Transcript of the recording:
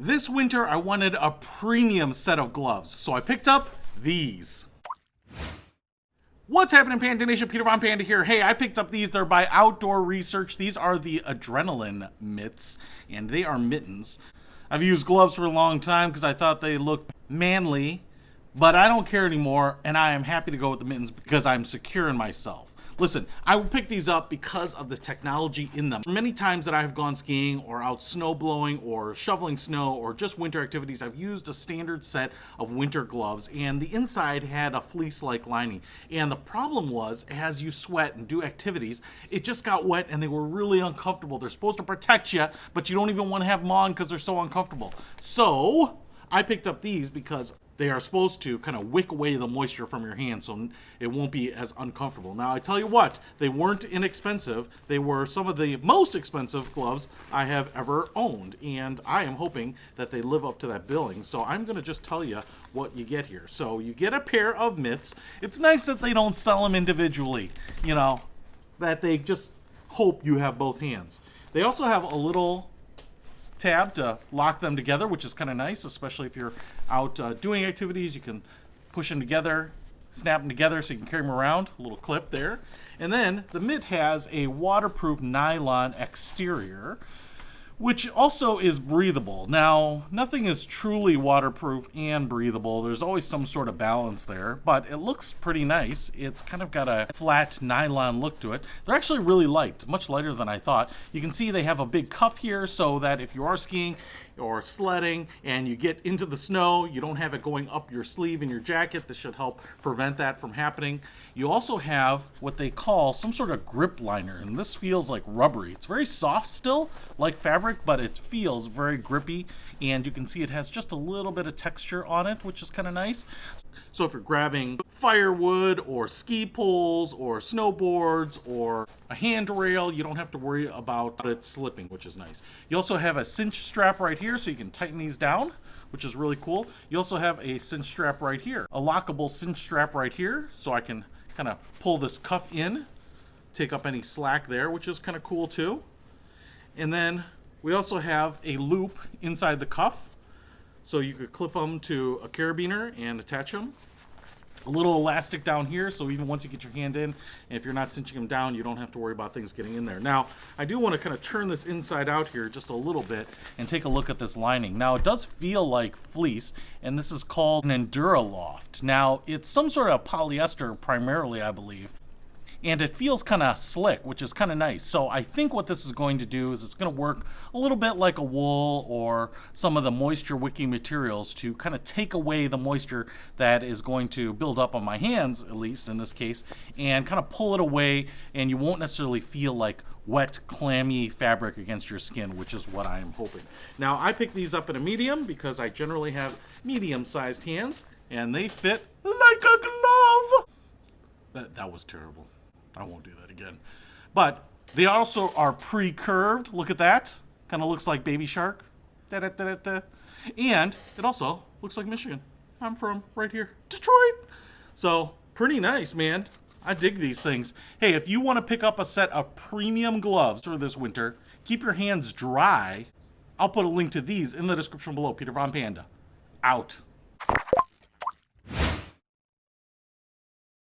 This winter, I wanted a premium set of gloves, so I picked up these. What's happening, Panda Nation? Peter Von Panda here. Hey, I picked up these. They're by Outdoor Research. These are the adrenaline mitts, and they are mittens. I've used gloves for a long time because I thought they looked manly, but I don't care anymore, and I am happy to go with the mittens because I'm secure in myself. Listen, I will pick these up because of the technology in them. Many times that I have gone skiing or out snow blowing or shoveling snow or just winter activities, I've used a standard set of winter gloves, and the inside had a fleece-like lining. And the problem was, as you sweat and do activities, it just got wet and they were really uncomfortable. They're supposed to protect you, but you don't even want to have them on because they're so uncomfortable. So I picked up these because they are supposed to kind of wick away the moisture from your hands so it won't be as uncomfortable. Now, I tell you what, they weren't inexpensive. They were some of the most expensive gloves I have ever owned, and I am hoping that they live up to that billing. So I'm going to just tell you what you get here. So you get a pair of mitts. It's nice that they don't sell them individually, you know, that they just hope you have both hands. They also have a little tab to lock them together, which is kind of nice, especially if you're out doing activities. You can push them together, snap them together so you can carry them around. A little clip there. And then the mitt has a waterproof nylon exterior, which also is breathable. Now, nothing is truly waterproof and breathable. There's always some sort of balance there, but it looks pretty nice. It's kind of got a flat nylon look to it. They're actually really light, much lighter than I thought. You can see they have a big cuff here so that if you are skiing or sledding and you get into the snow, you don't have it going up your sleeve in your jacket. This should help prevent that from happening. You also have what they call some sort of grip liner, and this feels like rubbery. It's very soft still, like fabric, but it feels very grippy, and you can see it has just a little bit of texture on it, which is kind of nice. So if you're grabbing firewood or ski poles or snowboards or a handrail, you don't have to worry about it slipping, which is nice. You also have a cinch strap right here so you can tighten these down, which is really cool. You also have a cinch strap right here, a lockable cinch strap right here, so I can kind of pull this cuff in, take up any slack there, which is kind of cool too. And then we also have a loop inside the cuff, so you could clip them to a carabiner and attach them. A little elastic down here, so even once you get your hand in, and if you're not cinching them down, you don't have to worry about things getting in there. Now, I do want to kind of turn this inside out here just a little bit and take a look at this lining. Now, it does feel like fleece, and this is called an Enduraloft. Now, it's some sort of polyester primarily, I believe. And it feels kind of slick, which is kind of nice. So I think what this is going to do is it's going to work a little bit like a wool or some of the moisture wicking materials to kind of take away the moisture that is going to build up on my hands, at least in this case, and kind of pull it away, and you won't necessarily feel like wet, clammy fabric against your skin, which is what I am hoping. Now, I picked these up in a medium because I generally have medium-sized hands, and they fit like a glove. That was terrible. I won't do that again. But they also are pre-curved. Look at that. Kind of looks like Baby Shark. Da-da-da-da-da. And it also looks like Michigan. I'm from right here, Detroit. So pretty nice, man. I dig these things. Hey, if you want to pick up a set of premium gloves for this winter, keep your hands dry, I'll put a link to these in the description below. Peter Von Panda, out.